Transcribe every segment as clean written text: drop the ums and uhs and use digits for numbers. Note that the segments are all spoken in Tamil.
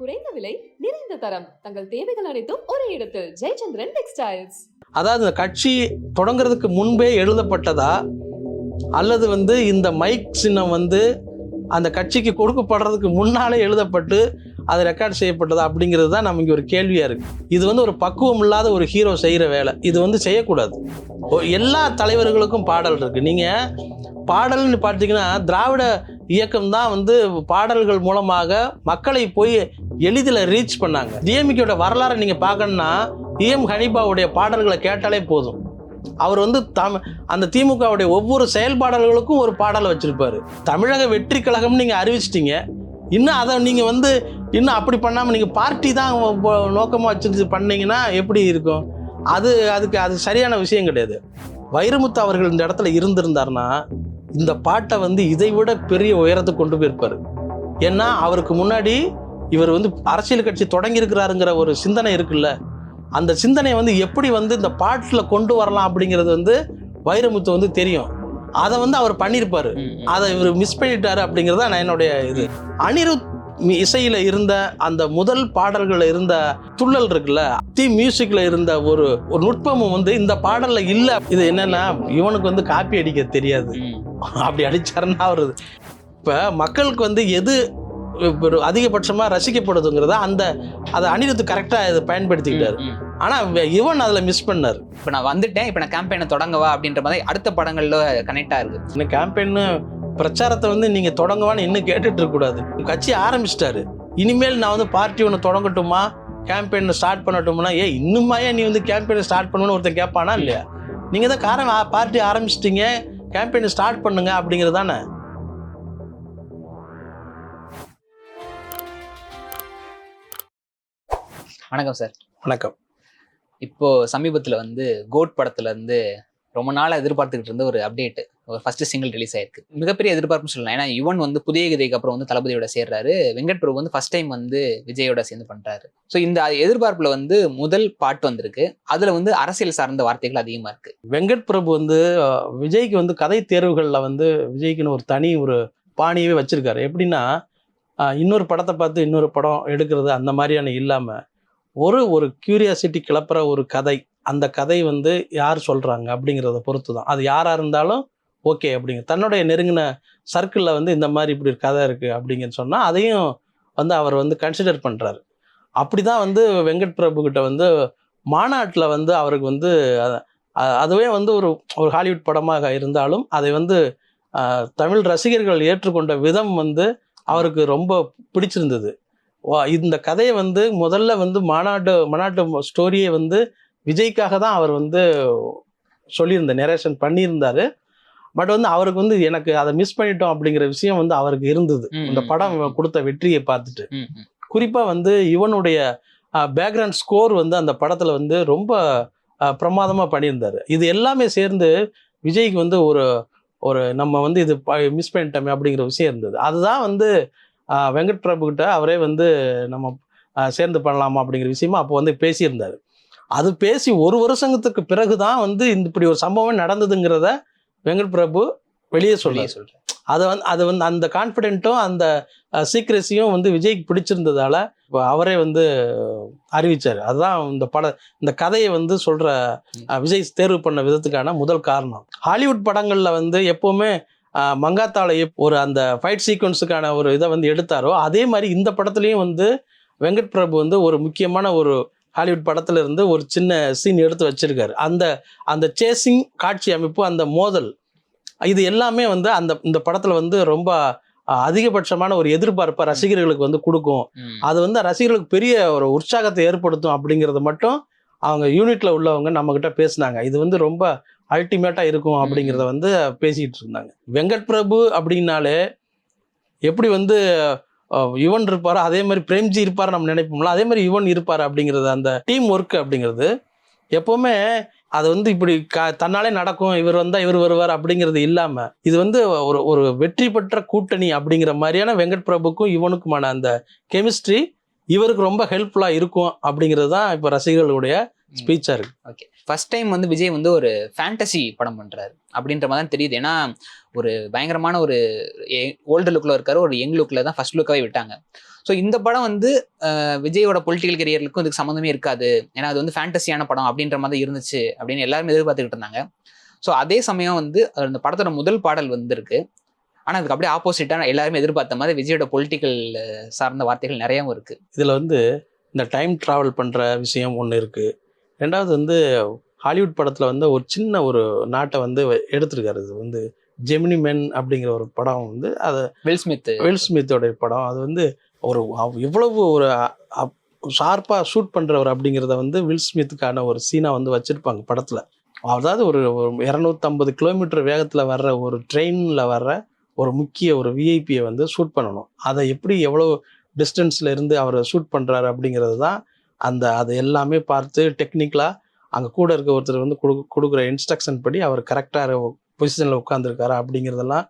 குறைந்த விலை, நிறைந்த தரம். தங்கள் தேவைகள் அனைத்தும் ஒரே இடத்தில். ஜெயச்சந்திரன் டெக்ஸ்டைல்ஸ். அதாவது இந்த கட்சி தொடங்குறதுக்கு முன்பே எழுதப்பட்டதா அல்லது இந்த மைக் சின்னம் அந்த கட்சிக்கு கொடுக்கப்படுறதுக்கு முன்னாலே எழுதப்பட்டு அது ரெக்கார்ட் செய்யப்பட்டதா அப்படிங்கிறது தான் நமக்கு ஒரு கேள்வியாக இருக்குது. இது ஒரு பக்குவம் இல்லாத ஒரு ஹீரோ செய்கிற வேலை. இது செய்யக்கூடாது. எல்லா தலைவர்களுக்கும் பாடல் இருக்குது. நீங்கள் பாடல்னு பார்த்தீங்கன்னா திராவிட இயக்கம் தான் பாடல்கள் மூலமாக மக்களை போய் எளிதில் ரீச் பண்ணாங்க. டிஎம்கேயோட வரலாறை நீங்கள் பார்க்கணுன்னா இஎம் ஹனீஃபாவுடைய பாடல்களை கேட்டாலே போதும். அவர் அந்த திமுகவுடைய ஒவ்வொரு செயல்பாடல்களுக்கும் ஒரு பாடலை வச்சிருப்பாரு. தமிழக வெற்றி கழகம் நீங்கள் அறிவிச்சிட்டீங்க, இன்னும் அதை நீங்கள் இன்னும் அப்படி பண்ணாமல் நீங்கள் பார்ட்டி தான் நோக்கமாக வச்சு பண்ணீங்கன்னா எப்படி இருக்கும்? அது சரியான விஷயம் கிடையாது. வைரமுத்து அவர்கள் இந்த இடத்துல இருந்திருந்தார்னா இந்த பாட்டை இதை விட பெரிய உயரத்துக்கு கொண்டு போயிருப்பார். ஏன்னா அவருக்கு முன்னாடி இவர் அரசியல் கட்சி தொடங்கி இருக்கிறாருங்கிற ஒரு சிந்தனை இருக்குல்ல, அந்த சிந்தனை எப்படி இந்த பாட்டில் கொண்டு வரலாம் அப்படிங்கிறது வைரமுத்து தெரியும். அதை அவர் பண்ணியிருப்பாரு. அதை இவர் மிஸ் பண்ணிட்டாரு அப்படிங்கிறது தான் என்னுடைய இது. அனிருத் இசையில இருந்த அந்த முதல் பாடல்கள் இருந்த துள்ளல் இருக்குல்ல, மியூசிக்ல இருந்த ஒரு நுட்பமும் இந்த பாடல்ல இல்ல. இது என்னன்னா இவனுக்கு காப்பி அடிக்க தெரியாது, அப்படி அடிச்சாருன்னா வருது. இப்ப மக்களுக்கு எது அதிகபட்சமா ரசிக்கப்படுதுங்கிறத அதை அனிருத் கரெக்டா இதை பயன்படுத்திக்கிட்டாரு. ஆனா இவன் அதுல மிஸ் பண்ணாரு. இப்ப நான் வந்துட்டேன், இப்ப நான் கேம்பெயினை தொடங்கவா அப்படின்ற மாதிரி அடுத்த படங்கள்ல கனெக்ட் ஆயிருக்கு. இந்த கேம்பெயின் பிரச்சாரத்தை நீங்க தொடங்கவான்னு இன்னும் கேட்டுட்டு இருக்க கூடாது. கட்சி ஆரம்பிச்சிட்டாரு. இனிமேல் நான் பார்ட்டி ஒன்று தொடங்கட்டுமா, கேம்பெயின் ஸ்டார்ட் பண்ணட்டும்னா, இன்னுமா நீ கேம்பெயின் ஸ்டார்ட் பண்ணணும்னு ஒருத்தன் கேட்பானா இல்லையா? நீங்க தான் பார்ட்டி ஆரம்பிச்சிட்டீங்க, கேம்பெயின் ஸ்டார்ட் பண்ணுங்க அப்படிங்கிறது தானே. வணக்கம் சார். வணக்கம். இப்போ சமீபத்துல கோட் படத்துல ரொம்ப நாளா எதிர்பார்த்துக்கிட்டு இருந்த ஒரு அப்டேட், ஒரு ஃபர்ஸ்ட் சிங்கிள் ரிலீஸ் ஆயிருக்கு. மிகப்பெரிய எதிர்பார்ப்புன்னு சொல்லலாம். ஏன்னா யுவன் புதிய கதைக்கு அப்புறம் தளபதியோட சேர்றாரு. வெங்கட் பிரபு ஃபர்ஸ்ட் டைம் விஜயோட சேர்ந்து பண்றாரு. ஸோ இந்த எதிர்பார்ப்புல முதல் பாட்டு வந்திருக்கு. அதுல அரசியல் சார்ந்த வார்த்தைகள் அதிகமா இருக்கு. வெங்கட் பிரபு விஜய்க்கு கதை தேர்வுகள்ல விஜய்க்குன்னு ஒரு தனி ஒரு பாணியவே வச்சிருக்காரு. எப்படின்னா இன்னொரு படத்தை பார்த்து இன்னொரு படம் எடுக்கிறது அந்த மாதிரியான இல்லாம ஒரு கியூரியாசிட்டி கிளப்புற ஒரு கதை, அந்த கதை யார் சொல்கிறாங்க அப்படிங்கிறத பொறுத்து தான். அது யாராக இருந்தாலும் ஓகே அப்படிங்க. தன்னுடைய நெருங்கின சர்க்கிளில் இந்த மாதிரி இப்படி ஒரு கதை இருக்குது அப்படிங்கன்னு சொன்னால் அதையும் அவர் கன்சிடர் பண்ணுறாரு. அப்படி தான் வெங்கட் பிரபுக்கிட்ட மாநாட்டில் அவருக்கு அதுவே ஒரு ஹாலிவுட் படமாக இருந்தாலும் அதை தமிழ் ரசிகர்கள் ஏற்றுக்கொண்ட விதம் அவருக்கு ரொம்ப பிடிச்சிருந்தது. இந்த கதையை முதல்ல மாநாட்டு ஸ்டோரியை விஜய்க்காக தான் அவர் சொல்லியிருந்த நரேஷன் பண்ணியிருந்தாரு. பட் அவருக்கு எனக்கு அதை மிஸ் பண்ணிட்டோம் அப்படிங்கிற விஷயம் அவருக்கு இருந்தது. இந்த படம் கொடுத்த வெற்றியை பார்த்துட்டு. குறிப்பா இவனுடைய பேக்ரவுண்ட் ஸ்கோர் அந்த படத்துல ரொம்ப பிரமாதமா பண்ணியிருந்தாரு. இது எல்லாமே சேர்ந்து விஜய்க்கு ஒரு நம்ம இது மிஸ் பண்ணிட்டோமே அப்படிங்கிற விஷயம் இருந்தது. அதுதான் வெங்கட் பிரபு கிட்ட அவரே நம்ம சேர்ந்து பண்ணலாமா அப்படிங்கிற விஷயமா அப்போ பேசியிருந்தாரு. அது பேசி ஒரு வருஷத்துக்கு பிறகுதான் இப்படி ஒரு சம்பவம் நடந்ததுங்கிறத வெங்கட் பிரபு வெளியே சொல்றேன். அது அந்த கான்ஃபிடென்ட்டும் அந்த சீக்ரெசியும் விஜய்க்கு பிடிச்சிருந்ததால அவரே அறிவிச்சாரு. அதுதான் இந்த கதையை சொல்ற விஜய் தேர்வு பண்ண விதத்துக்கான முதல் காரணம். ஹாலிவுட் படங்கள்ல எப்பவுமே மங்காத்தால ஒரு அந்த ஃபைட் சீக்வன்ஸுக்கான ஒரு இதை எடுத்தாரோ அதே மாதிரி இந்த படத்துலையும் வெங்கட் பிரபு ஒரு முக்கியமான ஒரு ஹாலிவுட் படத்துல இருந்து ஒரு சின்ன சீன் எடுத்து வச்சிருக்காரு. அந்த சேசிங் காட்சி அமைப்பு, அந்த மோதல், இது எல்லாமே இந்த படத்துல ரொம்ப அதிகபட்சமான ஒரு எதிர்பார்ப்பை ரசிகர்களுக்கு கொடுக்கும். அது ரசிகர்களுக்கு பெரிய ஒரு உற்சாகத்தை ஏற்படுத்தும் அப்படிங்கிறது மட்டும் அவங்க யூனிட்ல உள்ளவங்க நம்ம கிட்ட பேசினாங்க. இது ரொம்ப அல்டிமேட்டா இருக்கும் அப்படிங்கிறத பேசிட்டு இருந்தாங்க. வெங்கட் பிரபு அப்படின்னாலே எப்படி யுவன் இருப்பாரோ அதே மாதிரி பிரேம்ஜி இருப்பார் நம்ம நினைப்போம்ல, அதே மாதிரி யுவன் இருப்பார் அப்படிங்கிறது. அந்த டீம் ஒர்க் அப்படிங்கிறது எப்பவுமே அது இப்படி தன்னாலே நடக்கும், இவர் இவர் வருவார் அப்படிங்கிறது இல்லாம இது ஒரு வெற்றி பெற்ற கூட்டணி அப்படிங்கிற மாதிரியான வெங்கட் பிரபுக்கும் யுவனுக்குமான அந்த கெமிஸ்ட்ரி இவருக்கு ரொம்ப ஹெல்ப்ஃபுல்லா இருக்கும் அப்படிங்கிறது தான் இப்ப ரசிகர்களுடைய ஸ்பீச்சா இருக்கு. ஓகே, ஃபர்ஸ்ட் டைம் விஜய் ஒரு ஃபேண்டசி படம் பண்றாரு அப்படின்ற மாதிரி தான் தெரியுது. ஏன்னா ஒரு பயங்கரமான ஒரு ஓல்டு லுக்கில் இருக்காரு, ஒரு யங் லுக்கில் தான் ஃபர்ஸ்ட் லுக்காகவே விட்டாங்க. ஸோ இந்த படம் வந்து விஜயோட பொலிட்டிக்கல் கெரியருக்கும் இதுக்கு சம்மந்தமே இருக்காது, ஏன்னா அது வந்து ஃபேண்டசியான படம் அப்படின்ற மாதிரி இருந்துச்சு அப்படின்னு எல்லாருமே எதிர்பார்த்துக்கிட்டு இருந்தாங்க. ஸோ அதே சமயம் வந்து அந்த படத்தோட முதல் பாடல் வந்திருக்கு, ஆனால் அதுக்கு அப்படியே ஆப்போசிட்டாக எல்லாருமே எதிர்பார்த்த மாதிரி விஜயோட பொலிட்டிக்கல் சார்ந்த வார்த்தைகள் நிறையாவும் இருக்கு. இதில் வந்து இந்த டைம் ட்ராவல் பண்ணுற விஷயம் ஒன்று இருக்குது. ரெண்டாவது வந்து ஹாலிவுட் படத்தில் வந்து ஒரு சின்ன ஒரு நாட்டை வந்து எடுத்திருக்காரு. இது வந்து ஜெமினி மென் அப்படிங்கிற ஒரு படம் வந்து அது வில் ஸ்மித்தோடைய படம். அது வந்து ஒரு எவ்வளவு ஒரு ஷார்ப்பாக ஷூட் பண்ணுறவர் அப்படிங்கிறத வந்து வில் ஸ்மித்துக்கான ஒரு சீனாக வந்து வச்சுருப்பாங்க படத்தில். அதாவது ஒரு 250 கிலோமீட்டர் வேகத்தில் வர்ற ஒரு ட்ரெயினில் வர்ற ஒரு முக்கிய ஒரு விஐபியை வந்து ஷூட் பண்ணணும். அதை எப்படி எவ்வளோ டிஸ்டன்ஸில் இருந்து அவர் ஷூட் பண்ணுறாரு அப்படிங்கிறது தான் அது எல்லாமே பார்த்து டெக்னிக்கலாக அங்கே கூட இருக்க ஒருத்தர் வந்து கொடுக்குற இன்ஸ்ட்ரக்ஷன் படி அவர் கரெக்டாக பொசிஷனில் உட்காந்துருக்காரா அப்படிங்கிறதெல்லாம்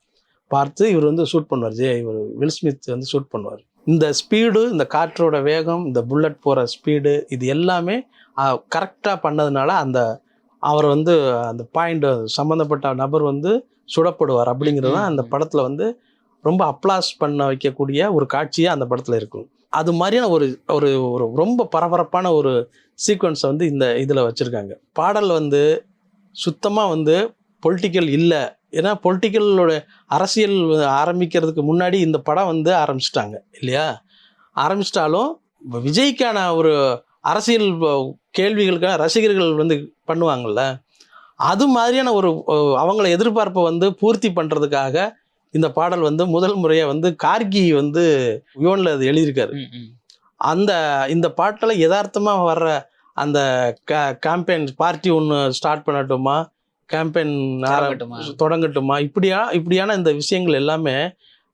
பார்த்து இவர் வந்து ஷூட் பண்ணுவார். இவர் வில் ஸ்மித் வந்து ஷூட் பண்ணுவார். இந்த ஸ்பீடு, இந்த காற்றோட வேகம், இந்த புல்லட் போகிற ஸ்பீடு, இது எல்லாமே கரெக்டாக பண்ணதுனால அவர் வந்து அந்த பாயிண்ட் சம்மந்தப்பட்ட நபர் வந்து சுடப்படுவார் அப்படிங்கிறது தான் அந்த படத்தில் வந்து ரொம்ப அப்ளாஸ் பண்ண வைக்கக்கூடிய ஒரு காட்சியாக அந்த படத்தில் இருக்கும். அது மாதிரியான ஒரு ஒரு ஒரு ரொம்ப பரபரப்பான ஒரு சீக்வன்ஸை வந்து இந்த இதில் வச்சுருக்காங்க. பாடல் வந்து சுத்தமாக வந்து பொலிட்டிக்கல் இல்லை, ஏன்னா பொலிட்டிக்கலோட அரசியல் ஆரம்பிக்கிறதுக்கு முன்னாடி இந்த படம் வந்து ஆரம்பிச்சிட்டாங்க இல்லையா. ஆரம்பிச்சிட்டாலும் விஜய்க்கான ஒரு அரசியல் கேள்விகளுக்கான ரசிகர்கள் வந்து பண்ணுவாங்கள்ல, அது மாதிரியான ஒரு அவங்கள எதிர்பார்ப்பை வந்து பூர்த்தி பண்ணுறதுக்காக இந்த பாடல் வந்து முதல் முறையாக வந்து கார்கி வந்து யுவனில் அது எழுதியிருக்காரு. இந்த பாட்டில் யதார்த்தமாக வர்ற அந்த கேம்பெயின் பார்ட்டி ஒன்று ஸ்டார்ட் பண்ணட்டுமா, கேம்பெயின் தொடங்கட்டுமா, இப்படியான இந்த விஷயங்கள் எல்லாமே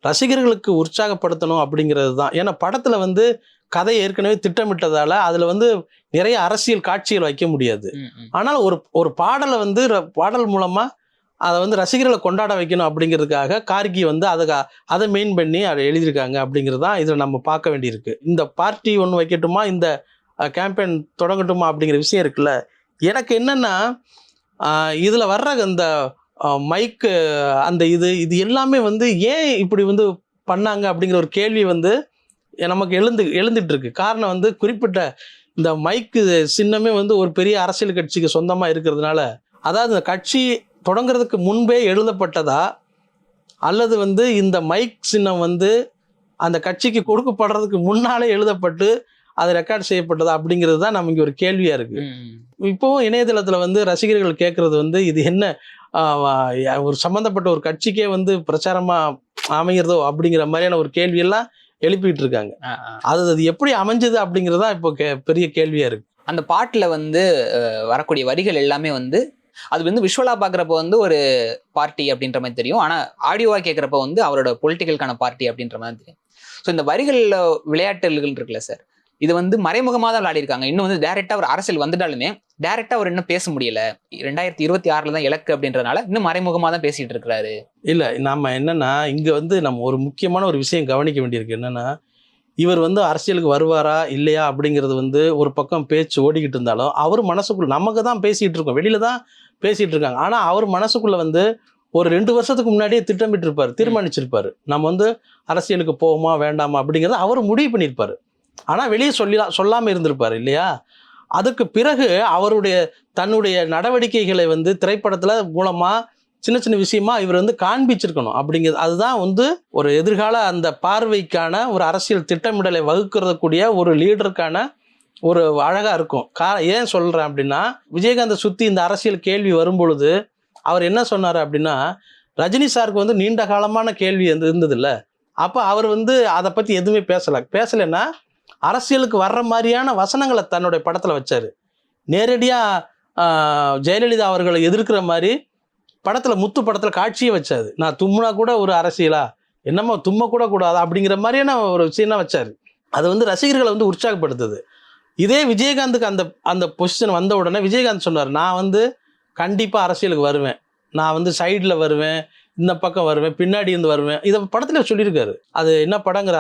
ரசிகர்களுக்கு உற்சாகப்படுத்தணும் அப்படிங்கிறது தான். ஏன்னா படத்தில் வந்து கதை ஏற்கனவே திட்டமிட்டதால அதில் வந்து நிறைய அரசியல் காட்சிகள் வைக்க முடியாது. ஆனால் ஒரு பாடலை வந்து பாடல் மூலமாக அதை வந்து ரசிகர்களை கொண்டாட வைக்கணும் அப்படிங்கிறதுக்காக கார்கி வந்து அதை மெயின் பண்ணி அதை எழுதியிருக்காங்க அப்படிங்கிறது தான் இதில் நம்ம பார்க்க வேண்டியிருக்கு. இந்த பார்ட்டி ஒன்று வைக்கட்டுமா, இந்த கேம்பெயின் தொடங்கட்டுமா அப்படிங்கிற விஷயம் இருக்குல்ல, எனக்கு என்னென்னா இதில் வர்ற அந்த மைக்கு அந்த இது எல்லாமே வந்து ஏன் இப்படி வந்து பண்ணாங்க அப்படிங்கிற ஒரு கேள்வி வந்து நமக்கு எழுந்துட்டு இருக்கு. காரணம் வந்து குறிப்பிட்ட இந்த மைக்கு சின்னமே வந்து ஒரு பெரிய அரசியல் கட்சிக்கு சொந்தமாக இருக்கிறதுனால, அதாவது இந்த கட்சி தொடங்கிறதுக்கு முன்பே எழுதப்பட்டதா அல்லது வந்து இந்த மைக் சின்னம் வந்து அந்த கட்சிக்கு கொடுக்கப்படுறதுக்கு முன்னாலே எழுதப்பட்டு அது ரெக்கார்ட் செய்யப்பட்டதா அப்படிங்கிறது தான் நமக்கு ஒரு கேள்வியாக இருக்குது. இப்போவும் இணையதளத்தில் வந்து ரசிகர்கள் கேட்குறது வந்து இது என்ன ஒரு சம்மந்தப்பட்ட ஒரு கட்சிக்கே வந்து பிரச்சாரமாக அமைகிறதோ அப்படிங்கிற மாதிரியான ஒரு கேள்வியெல்லாம் எழுப்பிட்டு இருக்காங்க. அது எப்படி அமைஞ்சது அப்படிங்கிறதா இப்போ பெரிய கேள்வியாக இருக்குது. அந்த பாட்டில் வந்து வரக்கூடிய வரிகள் எல்லாமே வந்து அது வந்து விஷுவலாக பார்க்குறப்ப வந்து ஒரு பார்ட்டி அப்படின்ற மாதிரி தெரியும், ஆனால் ஆடியோவாக கேட்குறப்ப வந்து அவரோட பொலிட்டிக்கலுக்கான பார்ட்டி அப்படின்ற மாதிரி தெரியும். ஸோ இந்த வரிகளில் விளையாட்டுகள் இருக்குல்ல சார், இது வந்து மறைமுகமாக தான் விளையாடிருக்காங்க. இன்னும் வந்து டேரெக்டாக ஒரு அரசியல் வந்துட்டாலுமே டேரெக்டாக அவர் இன்னும் பேச முடியல. 2026 தான் இலக்கு அப்படின்றதுனால இன்னும் மறைமுகமாக தான் பேசிகிட்டு இருக்கிறாரு. இல்லை, நம்ம என்னென்னா இங்கே வந்து நம்ம ஒரு முக்கியமான ஒரு விஷயம் கவனிக்க வேண்டியிருக்கு. என்னென்னா இவர் வந்து அரசியலுக்கு வருவாரா இல்லையா அப்படிங்கிறது வந்து ஒரு பக்கம் பேச்சு ஓடிக்கிட்டு இருந்தாலும் அவர் மனசுக்குள்ள நமக்கு தான் பேசிகிட்டு இருக்கோம், வெளியில தான் பேசிகிட்டு இருக்காங்க. ஆனால் அவர் மனசுக்குள்ளே வந்து ஒரு 2 வருஷத்துக்கு முன்னாடியே திட்டமிட்டு இருப்பார், தீர்மானிச்சிருப்பார். நம்ம வந்து அரசியலுக்கு போவோமா வேண்டாமா அப்படிங்கிறத அவர் முடிவு பண்ணியிருப்பார். ஆனால் வெளியே சொல்லாமல் இருந்திருப்பார் இல்லையா. அதுக்கு பிறகு தன்னுடைய நடவடிக்கைகளை வந்து திரைப்படத்தில் மூலமாக சின்ன சின்ன விஷயமா இவர் வந்து காண்பிச்சிருக்கணும் அப்படிங்கிறது. அதுதான் வந்து ஒரு எதிர்கால அந்த பார்வைக்கான ஒரு அரசியல் திட்டமிடலை வகுக்கிறதுக்கூடிய ஒரு லீடருக்கான ஒரு அழகாக இருக்கும். ஏன் சொல்கிறேன் அப்படின்னா, விஜயகாந்தை சுற்றி இந்த அரசியல் கேள்வி வரும்பொழுது அவர் என்ன சொன்னார் அப்படின்னா, ரஜினி சாருக்கு வந்து நீண்ட காலமான கேள்வி இருந்ததில்ல, அப்போ அவர் வந்து அதை பற்றி எதுவுமே பேசலைன்னா அரசியலுக்கு வர்ற மாதிரியான வசனங்களை தன்னுடைய படத்தில் வச்சார். நேரடியாக ஜெயலலிதா அவர்களை எதிர்க்கிற மாதிரி முத்து படத்தில் காட்சியை வச்சாரு. நான் தும்முனா கூட ஒரு அரசியலா, என்னமோ தும்ம கூட கூடாது அப்படிங்கிற மாதிரியான ஒரு சீனாக வச்சார். அது வந்து ரசிகர்களை வந்து உற்சாகப்படுத்துது. இதே விஜயகாந்துக்கு அந்த பொசிஷன் வந்த உடனே விஜயகாந்த் சொன்னார், நான் வந்து கண்டிப்பாக அரசியலுக்கு வருவேன், நான் வந்து சைடில் வருவேன், இந்த பக்கம் வருவேன், பின்னாடி இருந்து வருவேன். இதை படத்தில் சொல்லியிருக்காரு. அது என்ன படங்கிற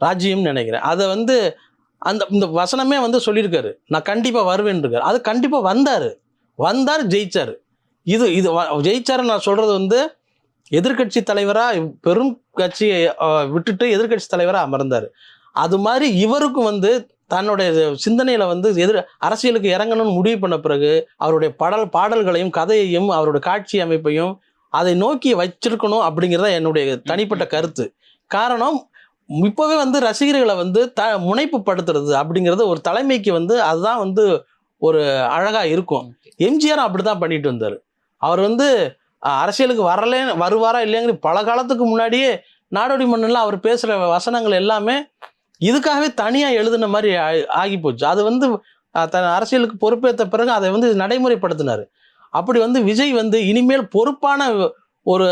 ராஜ்யம்னு நினைக்கிறேன். அதை வந்து இந்த வசனமே வந்து சொல்லியிருக்காரு, நான் கண்டிப்பாக வருவேன் இருக்காரு. அது கண்டிப்பாக வந்தார், ஜெயிச்சார். இது ஜெயிச்சாரு. நான் சொல்கிறது வந்து எதிர்க்கட்சி தலைவரா பெரும் கட்சியை விட்டுட்டு எதிர்க்கட்சி தலைவரா அமர்ந்தார். அது மாதிரி இவருக்கும் வந்து தன்னுடைய சிந்தனையில வந்து அரசியலுக்கு இறங்கணும்னு முடிவு பண்ண பிறகு அவருடைய பாடல்களையும் கதையையும் அவருடைய காட்சி அமைப்பையும் அதை நோக்கி வச்சிருக்கணும் அப்படிங்கிறத என்னுடைய தனிப்பட்ட கருத்து. காரணம், இப்போவே வந்து ரசிகர்களை வந்து முனைப்பு படுத்துறது அப்படிங்கிறது ஒரு தலைமைக்கு வந்து அதுதான் வந்து ஒரு அழகா இருக்கும். எம்ஜிஆர் அப்படிதான் பண்ணிட்டு வந்தார். அவர் வந்து அரசியலுக்கு வருவாரா இல்லையாங்கிற பல காலத்துக்கு முன்னாடியே நாடோடி மன்னன்ல அவர் பேசுற வசனங்கள் எல்லாமே இதுக்காகவே தனியா எழுதுன மாதிரி ஆகி போச்சு. அது வந்து தன் அரசியலுக்கு பொறுப்பேற்ற பிறகு அதை வந்து நடைமுறைப்படுத்தினாரு. அப்படி வந்து விஜய் வந்து இனிமேல் பொறுப்பான ஒரு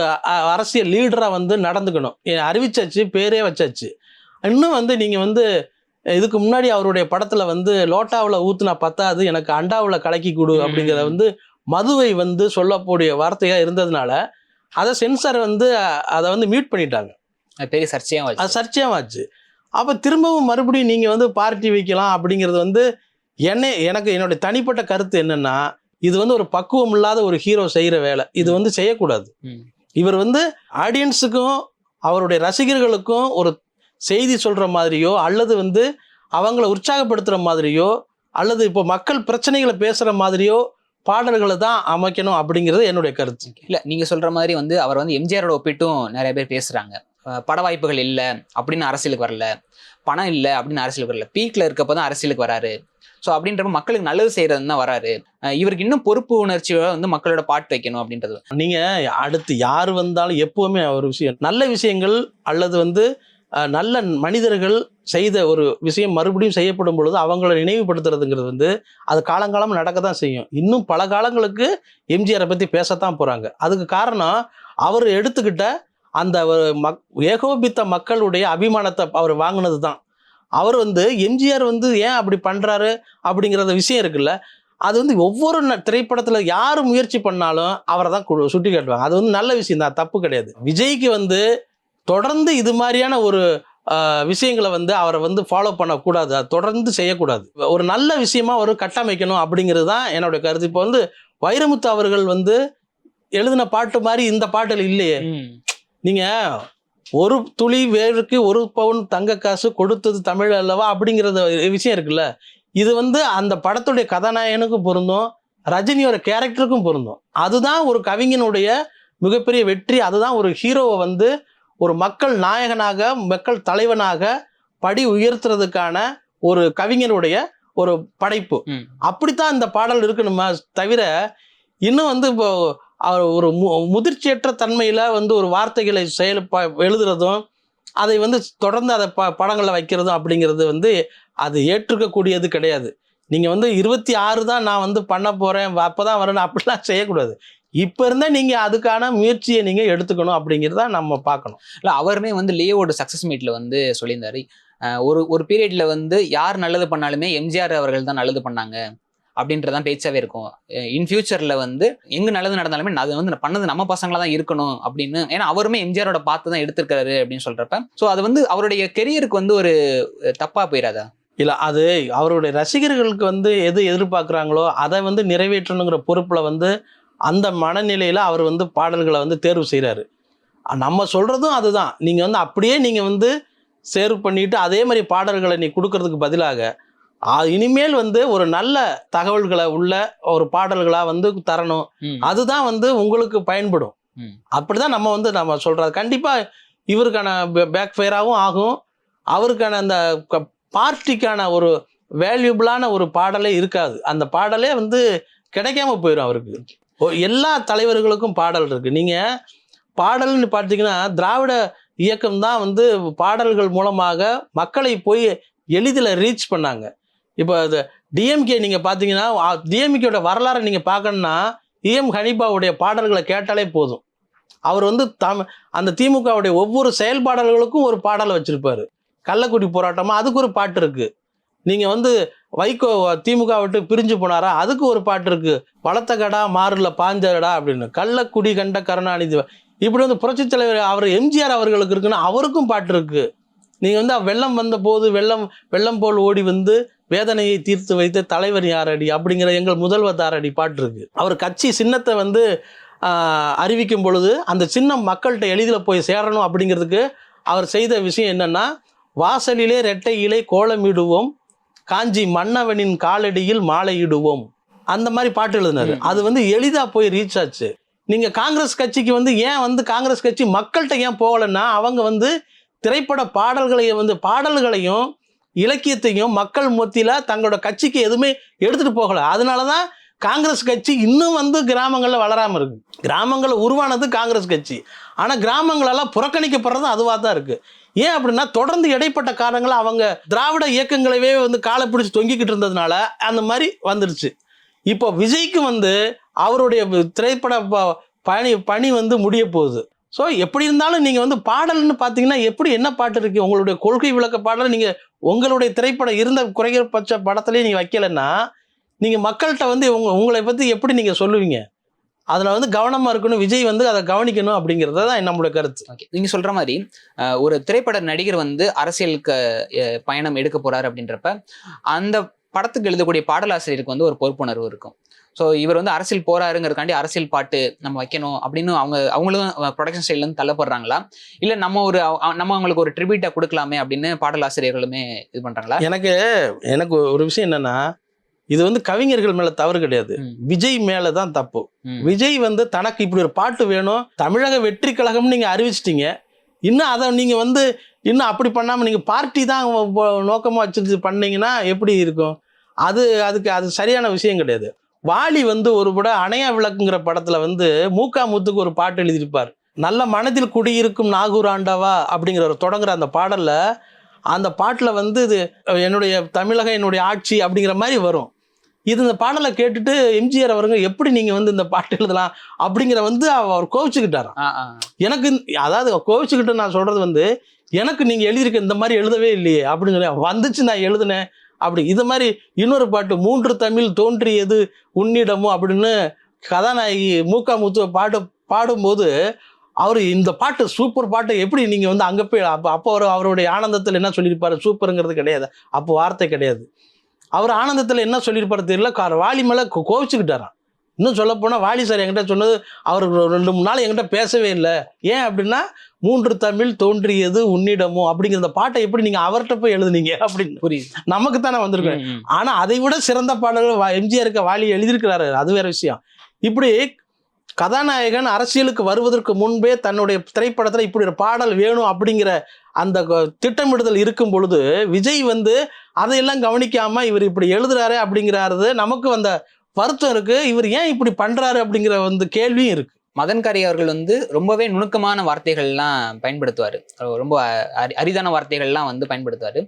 அரசியல் லீடரா வந்து நடந்துக்கணும். அறிவிச்சாச்சு, பேரே வச்சாச்சு. இன்னும் வந்து நீங்க வந்து இதுக்கு முன்னாடி அவருடைய படத்துல வந்து லோட்டாவில் ஊத்துனா பத்தாது, எனக்கு அண்டாவில் கலக்கி கொடு அப்படிங்கிறத வந்து மதுவை வந்து சொல்லக்கூடிய வார்த்தையா இருந்ததுனால அதை சென்சார் வந்து அதை வந்து மியூட் பண்ணிட்டாங்க. பெரிய சர்ச்சையாச்சு. அப்போ திரும்பவும் மறுபடியும் நீங்கள் வந்து பார்ட்டி வைக்கலாம் அப்படிங்கிறது வந்து எனக்கு என்னுடைய தனிப்பட்ட கருத்து என்னன்னா, இது வந்து ஒரு பக்குவம் இல்லாத ஒரு ஹீரோ செய்கிற வேலை. இது வந்து செய்யக்கூடாது. இவர் வந்து ஆடியன்ஸுக்கும் அவருடைய ரசிகர்களுக்கும் ஒரு செய்தி சொல்கிற மாதிரியோ அல்லது வந்து அவங்கள உற்சாகப்படுத்துகிற மாதிரியோ அல்லது இப்போ மக்கள் பிரச்சனைகளை பேசுகிற மாதிரியோ பாடல்களை தான் அமைக்கணும் அப்படிங்கிறது என்னுடைய கருத்து. இல்லை, நீங்கள் சொல்கிற மாதிரி வந்து அவர் வந்து எம்ஜிஆரோட ஒப்பிட்டும் நிறைய பேர் பேசுகிறாங்க. பட வாய்ப்புகள் இல்லை அப்படின்னு அரசியலுக்கு வரல, பணம் இல்லை அப்படின்னு அரசியலுக்கு வரல, பீக்கில் இருக்கப்போ தான் அரசியலுக்கு வராரு. ஸோ அப்படின்றப்ப மக்களுக்கு நல்லது செய்யறதுன்னு தான் வராரு. இவருக்கு இன்னும் பொறுப்பு உணர்ச்சியோட வந்து மக்களோட பாட்டு வைக்கணும் அப்படின்றது. நீங்கள் அடுத்து யார் வந்தாலும் எப்போவுமே ஒரு விஷயம், நல்ல விஷயங்கள் அல்லது வந்து நல்ல மனிதர்கள் செய்த ஒரு விஷயம் மறுபடியும் செய்யப்படும் பொழுது அவங்கள நினைவுபடுத்துறதுங்கிறது வந்து அது காலங்காலம் நடக்க தான் செய்யும். இன்னும் பல காலங்களுக்கு எம்ஜிஆரை பற்றி பேசத்தான் போகிறாங்க. அதுக்கு காரணம் அவர் எடுத்துக்கிட்ட அந்த ஏகோபித்த மக்களுடைய அபிமானத்தை அவர் வாங்கினது தான். அவர் வந்து எம்ஜிஆர் வந்து ஏன் அப்படி பண்ணுறாரு அப்படிங்கிறத விஷயம் இருக்குல்ல, அது வந்து ஒவ்வொரு திரைப்படத்தில் யார் முயற்சி பண்ணாலும் அவரை தான் சுட்டி காட்டுவாங்க. அது வந்து நல்ல விஷயம் தான், தப்பு கிடையாது. விஜய்க்கு வந்து தொடர்ந்து இது மாதிரியான ஒரு விஷயங்களை வந்து அவரை வந்து ஃபாலோ பண்ணக்கூடாது, அது தொடர்ந்து செய்யக்கூடாது. ஒரு நல்ல விஷயமா ஒரு கட்டமைக்கணும் அப்படிங்கிறது தான் என்னுடைய கருத்து. இப்போ வந்து வைரமுத்து அவர்கள் வந்து எழுதின பாட்டு மாதிரி இந்த பாட்டில் இல்லையே. நீங்க ஒரு துளி வேருக்கு ஒரு பவுன் தங்க காசு கொடுத்தது தமிழ் அல்லவா அப்படிங்கிறது விஷயம் இருக்குல்ல, இது வந்து அந்த படத்துடைய கதாநாயகனுக்கும் பொருந்தும், ரஜினியோட கேரக்டருக்கும் பொருந்தும். அதுதான் ஒரு கவிஞனுடைய மிகப்பெரிய வெற்றி. அதுதான் ஒரு ஹீரோவை வந்து ஒரு மக்கள் நாயகனாக மக்கள் தலைவனாக படி உயர்த்துறதுக்கான ஒரு கவிஞனுடைய ஒரு படைப்பு. அப்படித்தான் இந்த பாடல் இருக்கணுமா தவிர இன்னும் வந்து இப்போ அவர் ஒரு முதிர்ச்சியற்ற தன்மையில் வந்து ஒரு வார்த்தைகளை எழுதுறதும் அதை வந்து தொடர்ந்து அதை படங்களில் வைக்கிறதும் அப்படிங்கிறது வந்து அது ஏற்றுக்கக்கூடியது கிடையாது. நீங்கள் வந்து 26 தான் நான் வந்து பண்ண போகிறேன், அப்போ தான் வரணும் அப்படிலாம் செய்யக்கூடாது. இப்போ இருந்தால் நீங்கள் அதுக்கான முயற்சியை நீங்கள் எடுத்துக்கணும் அப்படிங்கிறத நம்ம பார்க்கணும். இல்லை, அவருமே வந்து லியோவோட சக்ஸஸ் மீட்டில் வந்து சொல்லியிருந்தாரு, ஒரு பீரியடில் வந்து யார் நல்லது பண்ணாலுமே எம்ஜிஆர் அவர்கள் தான் நல்லது பண்ணாங்க அப்படின்றதான் பேச்சாவே இருக்கும். இன் ஃபியூச்சரில் வந்து எங்கே நல்லது நடந்தாலுமே அது வந்து பண்ணது நம்ம பசங்களாக தான் இருக்கணும் அப்படின்னு. ஏன்னா அவருமே எம்ஜிஆரோட பார்த்து தான் எடுத்திருக்காரு அப்படின்னு சொல்கிறப்ப, ஸோ அது வந்து அவருடைய கெரியருக்கு வந்து ஒரு தப்பாக போயிடாதா? இல்லை, அது அவருடைய ரசிகர்களுக்கு வந்து எது எதிர்பார்க்குறாங்களோ அதை வந்து நிறைவேற்றணுங்கிற பொறுப்பில் வந்து அந்த மனநிலையில் அவர் வந்து பாடல்களை வந்து தேர்வு செய்கிறாரு. நம்ம சொல்கிறதும் அதுதான். நீங்கள் வந்து அப்படியே நீங்கள் வந்து சேர்வு பண்ணிட்டு அதே மாதிரி பாடல்களை நீ கொடுக்கறதுக்கு பதிலாக இனிமேல் வந்து ஒரு நல்ல தகவல்களை உள்ள ஒரு பாடல்களா வந்து தரணும். அதுதான் வந்து உங்களுக்கு பயன்படும். அப்படிதான் நம்ம சொல்றது. கண்டிப்பா இவருக்கான பேக் ஃபயராகவும் ஆகும். அவருக்கான அந்த பார்ட்டிக்கான ஒரு வேல்யூபிளான ஒரு பாடலே இருக்காது. அந்த பாடலே வந்து கிடைக்காம போயிடும் அவருக்கு. எல்லா தலைவர்களுக்கும் பாடல் இருக்கு. நீங்க பாடல்னு பார்த்தீங்கன்னா திராவிட இயக்கம் தான் வந்து பாடல்கள் மூலமாக மக்களை போய் எளிதில் ரீச் பண்ணாங்க. இப்போ அது டிஎம்கே நீங்கள் பார்த்தீங்கன்னா டிஎம்கேயோட வரலாறை நீங்கள் பார்க்கணுன்னா ஹனீஃபாவுடைய பாடல்களை கேட்டாலே போதும். அவர் வந்து அந்த திமுகவுடைய ஒவ்வொரு செயல்பாடல்களுக்கும் ஒரு பாடல் வச்சிருப்பாரு. கள்ளக்குடி போராட்டமா அதுக்கு ஒரு பாட்டு இருக்கு. நீங்கள் வந்து வைகோ திமுக விட்டு பிரிஞ்சு போனாரா அதுக்கு ஒரு பாட்டு இருக்கு. பலத்த கடா மாறுல பாஞ்சரடா அப்படின்னு. கள்ளக்குடி கண்ட கருணாநிதி இப்படி வந்து புரட்சித் தலைவர் அவர் எம்ஜிஆர் அவர்களுக்கு இருக்குன்னா அவருக்கும் பாட்டு இருக்கு. நீங்கள் வந்து வெள்ளம் வந்த போது வெள்ளம் போல் ஓடி வந்து வேதனையை தீர்த்து வைத்த தலைவர் யாரடி அப்படிங்கிற எங்கள் முதல்வர் தாரடி பாட்டு இருக்கு. அவர் கட்சி சின்னத்தை வந்து அறிவிக்கும் பொழுது அந்த சின்னம் மக்கள்கிட்ட எளிதில் போய் சேரணும் அப்படிங்கிறதுக்கு அவர் செய்த விஷயம் என்னன்னா, வாசலிலே ரெட்டை இலை கோலமிடுவோம், காஞ்சி மன்னவனின் காலடியில் மாலையிடுவோம், அந்த மாதிரி பாட்டு எழுதினாரு. அது வந்து எளிதாக போய் ரீச் ஆச்சு. நீங்கள் காங்கிரஸ் கட்சிக்கு வந்து ஏன் காங்கிரஸ் கட்சி மக்கள்கிட்ட ஏன் போகலைன்னா, அவங்க வந்து திரைப்பட பாடல்களையும் இலக்கியத்தையும் மக்கள் மத்தியில் தங்களோட கட்சிக்கு எதுவுமே எடுத்துகிட்டு போகலை. அதனால தான் காங்கிரஸ் கட்சி இன்னும் வந்து கிராமங்களில் வளராமல் இருக்கு. கிராமங்களில் உருவானது காங்கிரஸ் கட்சி, ஆனால் கிராமங்களெல்லாம் புறக்கணிக்கப்படுறது அதுவாக தான் இருக்குது. ஏன் அப்படின்னா, தொடர்ந்து இடைப்பட்ட காலங்களில் அவங்க திராவிட இயக்கங்களவே வந்து காலை பிடிச்சி தொங்கிக்கிட்டு இருந்ததுனால அந்த மாதிரி வந்துருச்சு. இப்போ விஜய்க்கு வந்து அவருடைய திரைப்பட பணி வந்து முடிய போகுது. ஸோ எப்படி இருந்தாலும் நீங்கள் வந்து பாடல்னு பார்த்தீங்கன்னா என்ன பாட்டு இருக்குது, உங்களுடைய கொள்கை விளக்க பாடல் நீங்கள் உங்களுடைய திரைப்படம் இருந்த குறைந்தபட்ச படத்துலேயே நீங்கள் வைக்கலைன்னா நீங்கள் மக்கள்கிட்ட வந்து உங்களை பற்றி எப்படி நீங்கள் சொல்லுவீங்க? அதில் வந்து கவனமாக இருக்கணும், விஜய் வந்து அதை கவனிக்கணும் அப்படிங்கிறது தான் நம்மளுடைய கருத்து. ஓகே, நீங்கள் சொல்கிற மாதிரி ஒரு திரைப்பட நடிகர் வந்து அரசியலுக்கு பயணம் எடுக்க போகிறாரு அப்படின்றப்ப அந்த படத்துக்கு எழுதக்கூடிய பாடலாசிரியருக்கு வந்து ஒரு பொறுப்புணர்வு இருக்கும். ஸோ இவர் வந்து அரசியல் போறாருங்கிறதுக்காண்டி அரசியல் பாட்டு நம்ம வைக்கணும் அப்படின்னு அவங்களும் ப்ரொடக்ஷன் சைட்லேருந்து தள்ளப்படுறாங்களா, இல்லை நம்ம அவங்களுக்கு ஒரு ட்ரிபியூட்டை கொடுக்கலாமே அப்படின்னு பாடலாசிரியர்களுமே இது பண்ணுறாங்களா? எனக்கு ஒரு விஷயம் என்னன்னா, இது வந்து கவிஞர்கள் மேல தவறு கிடையாது, விஜய் மேல தான் தப்பு. விஜய் வந்து தனக்கு இப்படி ஒரு பாட்டு வேணும், தமிழக வெற்றி கழகம் நீங்க அறிவிச்சிட்டீங்க, இன்னும் அதை நீங்க வந்து இன்னும் அப்படி பண்ணாம நீங்க பார்ட்டி தான் நோக்கமா வச்சுட்டு பண்ணீங்கன்னா எப்படி இருக்கும்? அது சரியான விஷயம் கிடையாது. வாலி வந்து ஒரு படம் அணையா விளக்குங்கிற படத்துல வந்து மூக்காமுத்துக்கு ஒரு பாட்டு எழுதியிருப்பார். நல்ல மனதில் குடியிருக்கும் நாகூர் ஆண்டவா அப்படிங்கிற ஒரு தொடங்குற அந்த பாடல்ல, அந்த பாட்டுல வந்து இது என்னுடைய தமிழகம் என்னுடைய ஆட்சி அப்படிங்கிற மாதிரி வரும். இந்த பாடலை கேட்டுட்டு எம்ஜிஆர் அவருங்க எப்படி நீங்க வந்து இந்த பாட்டு எழுதலாம் அப்படிங்கிற வந்து அவர் கோவிச்சுக்கிட்டாராம். எனக்கு அதாவது கோவிச்சுக்கிட்டு நான் சொல்றது வந்து, எனக்கு நீங்க எழுதியிருக்க இந்த மாதிரி எழுதவே இல்லையே அப்படின்னு சொல்லி வந்துச்சு, நான் எழுதுனேன் அப்படி. இது மாதிரி இன்னொரு பாட்டு, மூன்று தமிழ் தோன்றியது உன்னிடமும் அப்படின்னு கதாநாயகி மூக்காமுத்து பாடும்போது அவர் இந்த பாட்டு சூப்பர் பாட்டு எப்படி நீங்க வந்து அங்கே போய் அப்போ அவருடைய ஆனந்தத்தில் என்ன சொல்லியிருப்பாரு, சூப்பருங்கிறது கிடையாது, அப்போ வார்த்தை கிடையாது. அவர் ஆனந்தத்தில் என்ன சொல்லியிருப்பாரு தெரியல, வாலி மேலே கோவிச்சுக்கிட்டாராம். இன்னும் சொல்ல போனால் வாலி சார் என்கிட்ட சொன்னது, அவர் 2-3 நாள் என்கிட்ட பேசவே இல்லை. ஏன் அப்படின்னா, மூன்று தமிழ் தோன்றியது உன்னிடமோ அப்படிங்கிற அந்த பாட்டை எப்படி நீங்க அவர்கிட்ட போய் எழுதுனீங்க அப்படின்னு புரியுது, நமக்கு தானே வந்திருக்கேன். ஆனா அதை விட சிறந்த பாடல்கள் எம்ஜிஆருக்கு வாலி எழுதியிருக்கிறாரு, அது வேற விஷயம். இப்படி கதாநாயகன் அரசியலுக்கு வருவதற்கு முன்பே தன்னுடைய திரைப்படத்துல இப்படி ஒரு பாடல் வேணும் அப்படிங்கிற அந்த திட்டமிடுதல் இருக்கும் பொழுது, விஜய் வந்து அதையெல்லாம் கவனிக்காம இவர் இப்படி எழுதுறாரு அப்படிங்கிறாரு, நமக்கு வந்த வருத்தம் இருக்கு. இவர் ஏன் இப்படி பண்றாரு அப்படிங்கிற வந்து கேள்வியும் இருக்கு. மதன் காரி அவர்கள் வந்து ரொம்பவே நுணுக்கமான வார்த்தைகள்லாம் பயன்படுத்துவார், ரொம்ப அரிதான வார்த்தைகள்லாம் வந்து பயன்படுத்துவார்.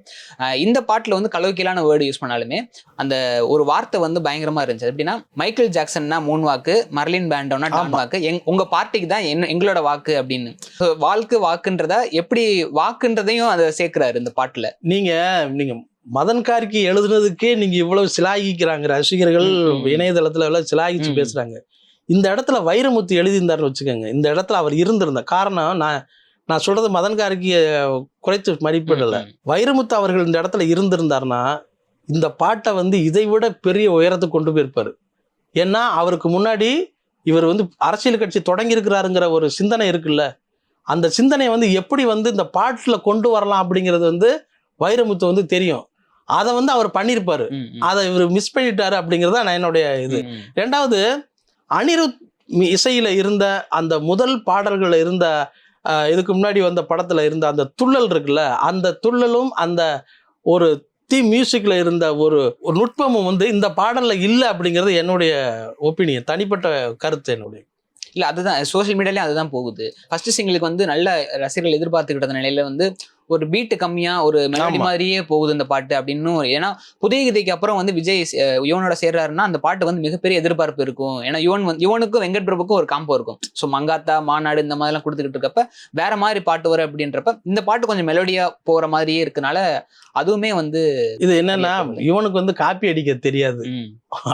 இந்த பாட்டில் வந்து கலோக்கியலான வேர்டு யூஸ் பண்ணாலுமே அந்த ஒரு வார்த்தை வந்து பயங்கரமாக இருந்துச்சு. எப்படின்னா, மைக்கேல் ஜாக்சன்னா 3 வாக்கு, மர்லின் பேண்டோனா 4 வாக்கு, உங்க பார்ட்டிக்கு தான் எங்களோட வாக்கு அப்படின்னு. வாக்குன்றத எப்படி வாக்குன்றதையும் அதை சேர்க்கிறாரு இந்த பாட்டில். நீங்க மதன் கார்கி எழுதுனதுக்கே நீங்க இவ்வளவு சிலாகிக்கிறாங்க, ரசிகர்கள் இணையதளத்துல எல்லாம் சிலாகிச்சு பேசுறாங்க. இந்த இடத்துல வைரமுத்து எழுதியிருந்தாருன்னு வச்சுக்கோங்க, இந்த இடத்துல அவர் இருந்திருந்த காரணம், நான் சொல்றது மதன் கார்கியை குறைத்து மதிப்பிடல, வைரமுத்து அவர்கள் இந்த இடத்துல இருந்திருந்தாருன்னா இந்த பாட்டை வந்து இதை விட பெரிய உயரத்துக்கு கொண்டு போயிருப்பாரு. ஏன்னா அவருக்கு முன்னாடி இவர் வந்து அரசியல் கட்சி தொடங்கி இருக்கிறாருங்கிற ஒரு சிந்தனை இருக்குல்ல, அந்த சிந்தனையை வந்து எப்படி வந்து இந்த பாட்டில் கொண்டு வரலாம் அப்படிங்கிறது வந்து வைரமுத்து வந்து தெரியும். அதை வந்து அவர் பண்ணியிருப்பாரு, அதை இவர் மிஸ் பண்ணிட்டாரு அப்படிங்கிறத நான் என்னுடைய இது. ரெண்டாவது, அனிருத் இசையில இருந்த அந்த முதல் பாடல்கள் இருந்த இதுக்கு முன்னாடி வந்த படத்துல இருந்த அந்த துள்ளல் இருக்குல்ல, அந்த துள்ளலும் அந்த ஒரு மியூசிக்ல இருந்த ஒரு நுட்பமும் வந்து இந்த பாடல்ல இல்லை அப்படிங்கிறது என்னுடைய ஒப்பீனியன், தனிப்பட்ட கருத்து என்னுடைய. இல்லை, அதுதான் சோசியல் மீடியாலேயும் அதுதான் போகுது. ஃபர்ஸ்ட் சிங்கிளுக்கு வந்து நல்ல ரசிகர்கள் எதிர்பார்த்துக்கிட்ட நிலையில வந்து ஒரு பீட்டு கம்மியா ஒரு மெலடி மாதிரியே போகுது இந்த பாட்டு அப்படின்னு. ஏன்னா புதிய கதைக்கு அப்புறம் வந்து விஜய் யுவனோட சேர்றாருன்னா அந்த பாட்டு வந்து மிகப்பெரிய எதிர்பார்ப்பு இருக்கும். ஏன்னா யுவனுக்கும் வெங்கட் பிரபுக்கும் ஒரு காம்போ இருக்கும். ஸோ மங்காத்தா, மாநாடு இந்த மாதிரிலாம் கொடுத்துக்கிட்டு இருக்கப்ப வேற மாதிரி பாட்டு வரும் அப்படின்றப்ப இந்த பாட்டு கொஞ்சம் மெலோடியா போற மாதிரியே இருக்கனால அதுவுமே வந்து இது என்னன்னா, யுவனுக்கு வந்து காப்பி அடிக்க தெரியாது,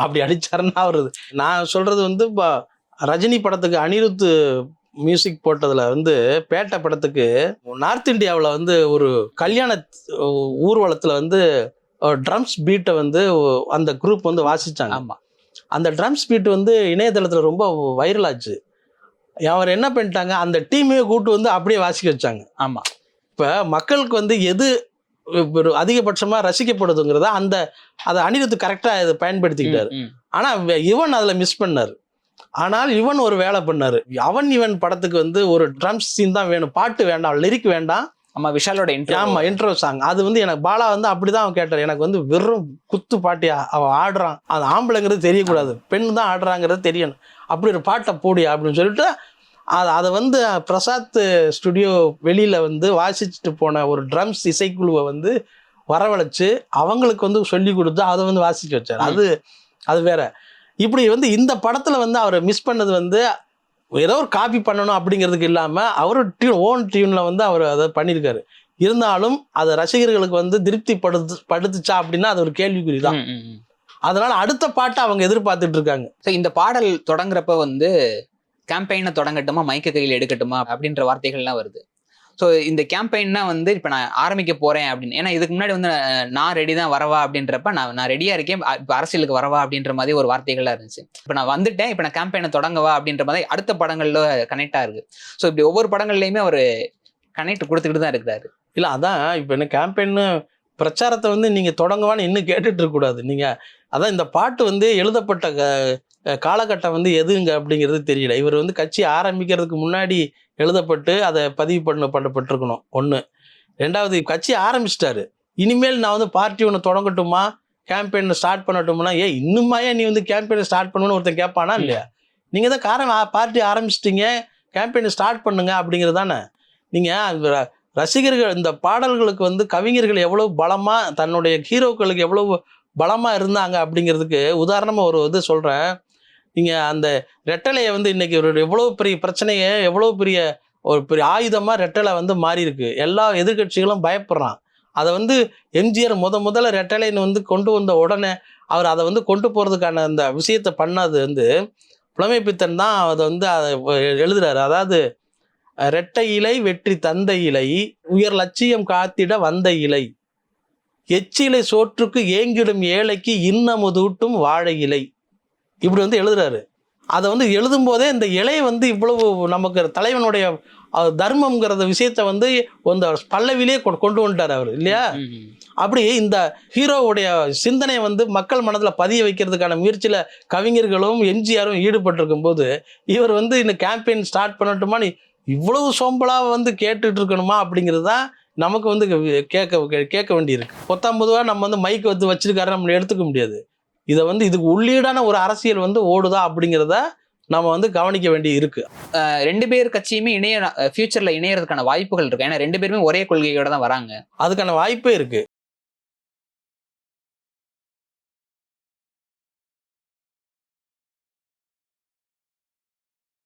அப்படி அடிச்சாருன்னா வருது. நான் சொல்றது வந்து ரஜினி படத்துக்கு அனிருத் மியூசிக் போட்டதுல வந்து பேட்டை படத்துக்கு நார்த் இந்தியாவில் வந்து ஒரு கல்யாண ஊர்வலத்துல வந்து ட்ரம்ஸ் பீட்டை வந்து அந்த குரூப் வந்து வாசிச்சாங்க. ஆமா, அந்த ட்ரம்ஸ் பீட் வந்து இணையதளத்துல ரொம்ப வைரல் ஆச்சு. அவர் என்ன பண்ணிட்டாங்க, அந்த டீமையே கூட்டு வந்து அப்படியே வாசிக்க வச்சாங்க. ஆமா. இப்போ மக்களுக்கு வந்து எது ஒரு அதிகபட்சமாக ரசிக்கப்படுதுங்கிறத அதை அனிருத் கரெக்டாக இதை பயன்படுத்திக்கிட்டாரு. ஆனால் இவன் அதில் மிஸ் பண்ணார். ஆனால் இவன் ஒரு வேலை பண்ணாரு. இவன் படத்துக்கு வந்து ஒரு ட்ரம்ஸ் சீன் தான் வேணும், பாட்டு வேண்டாம், லிரிக் வேண்டாம். ஆமா, விஷாலோட இன்ட்ரோ சாங் அது வந்து எனக்கு பாலா வந்து அப்படிதான் அவன் கேட்டார். எனக்கு வந்து வெறும் குத்து பாட்டியா, அவன் ஆடுறான், அது ஆம்பளைங்கிறது தெரியக்கூடாது, பெண் தான் ஆடுறாங்கிறது தெரியணும், அப்படி ஒரு பாட்டை போடியா அப்படின்னு சொல்லிட்டு அதை வந்து பிரசாத் ஸ்டுடியோ வெளியில வந்து வாசிச்சுட்டு போன ஒரு ட்ரம்ஸ் இசைக்குழுவை வந்து வரவழைச்சு அவங்களுக்கு வந்து சொல்லி கொடுத்து அதை வந்து வாசிக்க வச்சார். அது வேற. இப்படி வந்து இந்த படத்துல வந்து அவரை மிஸ் பண்ணது வந்து ஏதோ ஒரு காப்பி பண்ணணும் அப்படிங்கிறதுக்கு இல்லாமல் அவர் ஓன் டியூன்ல வந்து அவர் அதை பண்ணியிருக்காரு. இருந்தாலும் அதை ரசிகர்களுக்கு வந்து திருப்தி படுத்துச்சா அப்படின்னா அது ஒரு கேள்விக்குறி தான். அதனால அடுத்த பாட்டை அவங்க எதிர்பார்த்துட்டு இருக்காங்க. ஸோ இந்த பாடல் தொடங்குறப்ப வந்து கேம்பெயினை தொடங்கட்டுமா, மைக்க கையில் எடுக்கட்டுமா அப்படின்ற வார்த்தைகள்லாம் வருது. ஸோ இந்த கேம்பெயின்னா வந்து இப்போ நான் ஆரம்பிக்க போறேன் அப்படின்னு, ஏன்னா இதுக்கு முன்னாடி வந்து நான் ரெடி தான் வரவா அப்படின்றப்ப நான் ரெடியா இருக்கேன், இப்போ அரசியலுக்கு வரவா அப்படின்ற மாதிரி ஒரு வார்த்தைகள்லாம் இருந்துச்சு. இப்போ நான் வந்துட்டேன், இப்போ நான் கேம்பெயினை தொடங்கவா அப்படின்ற மாதிரி அடுத்த படங்கள்ல கனெக்டா இருக்கு. ஸோ இப்படி ஒவ்வொரு படங்கள்லையுமே அவர் கனெக்ட் கொடுத்துக்கிட்டு தான் இருக்கிறாரு. இல்லை அதான் இப்போ என்ன கேம்பெயின் பிரச்சாரத்தை வந்து நீங்கள் தொடங்குவான்னு இன்னும் கேட்டுட்டு இருக்கக்கூடாது. நீங்கள் அதான் இந்த பாட்டு வந்து எழுதப்பட்ட காலகட்டம் வந்து எதுங்க அப்படிங்கிறது தெரியல. இவர் வந்து கட்சி ஆரம்பிக்கிறதுக்கு முன்னாடி எழுதப்பட்டு அதை பதிவு பண்ணப்பட்டிருக்கணும் ஒன்று. ரெண்டாவது, கட்சி ஆரம்பிச்சிட்டாரு, இனிமேல் நான் வந்து பார்ட்டி ஒன்று தொடங்கட்டுமா, கேம்பெயினை ஸ்டார்ட் பண்ணட்டும்னா, இன்னுமாயே நீ வந்து கேம்பெயினை ஸ்டார்ட் பண்ணணும்னு ஒருத்தன் கேட்பானா இல்லையா? நீங்கள் தான் பார்ட்டி ஆரம்பிச்சிட்டிங்க, கேம்பெயினை ஸ்டார்ட் பண்ணுங்க அப்படிங்கிறது தானே. நீங்கள் ரசிகர்கள் இந்த பாடல்களுக்கு வந்து கவிஞர்கள் எவ்வளோ பலமாக தன்னுடைய ஹீரோக்களுக்கு எவ்வளோ பலமாக இருந்தாங்க அப்படிங்கிறதுக்கு உதாரணமாக ஒரு இது சொல்கிறேன். நீங்கள் அந்த ரெட்டலையை வந்து இன்றைக்கி ஒரு எவ்வளோ பெரிய பிரச்சனையை, எவ்வளோ பெரிய ஒரு பெரிய ஆயுதமாக ரெட்டலை வந்து மாறி இருக்கு. எல்லா எதிர்கட்சிகளும் பயப்படுறான். அதை வந்து எம்ஜிஆர் முதல்ல ரெட்டலைன்னு வந்து கொண்டு வந்த உடனே அவர் அதை வந்து கொண்டு போகிறதுக்கான அந்த விஷயத்தை பண்ணது வந்து புலமை பித்தன் தான். அதை வந்து அதை எழுதுறாரு. அதாவது ரெட்டை இலை வெற்றி தந்த இலை, உயர் லட்சியம் காத்திட வந்த இலை, எச்சிலை சோற்றுக்கு ஏங்கிடும் ஏழைக்கு இன்னமுதூட்டும் வாழை இலை, இப்படி வந்து எழுதுறாரு. அதை வந்து எழுதும் போதே இந்த இலையை வந்து இவ்வளவு நமக்கு தலைவனுடைய தர்மம்ங்கிறத விஷயத்த வந்து அந்த பல்லவிலே கொண்டு வந்துட்டார் அவர் இல்லையா? அப்படி இந்த ஹீரோவுடைய சிந்தனை வந்து மக்கள் மனதில் பதிய வைக்கிறதுக்கான முயற்சியில் கவிஞர்களும் எம்ஜிஆரும் ஈடுபட்டிருக்கும் போது இவர் வந்து இந்த கேம்பெயின் ஸ்டார்ட் பண்ணட்டுமா, நீ இவ்வளவு சோம்பலாக வந்து கேட்டுட்டு இருக்கணுமா அப்படிங்கிறது தான் நமக்கு வந்து கேட்க வேண்டியிருக்கு. 19 நம்ம வந்து மைக் வந்து வச்சிருக்காரு, நம்ம எடுத்துக்க முடியாது. இதை வந்து இதுக்கு உள்ளீடான ஒரு அரசியல் வந்து ஓடுதா அப்படிங்கிறத நம்ம வந்து கவனிக்க வேண்டி இருக்கு. 2 பேர் கட்சியுமே ஃபியூச்சர்ல இணையறதுக்கான வாய்ப்புகள் இருக்கு. ஏன்னா 2 பேருமே ஒரே கொள்கையோட தான் வராங்க. அதுக்கான வாய்ப்பே இருக்கு.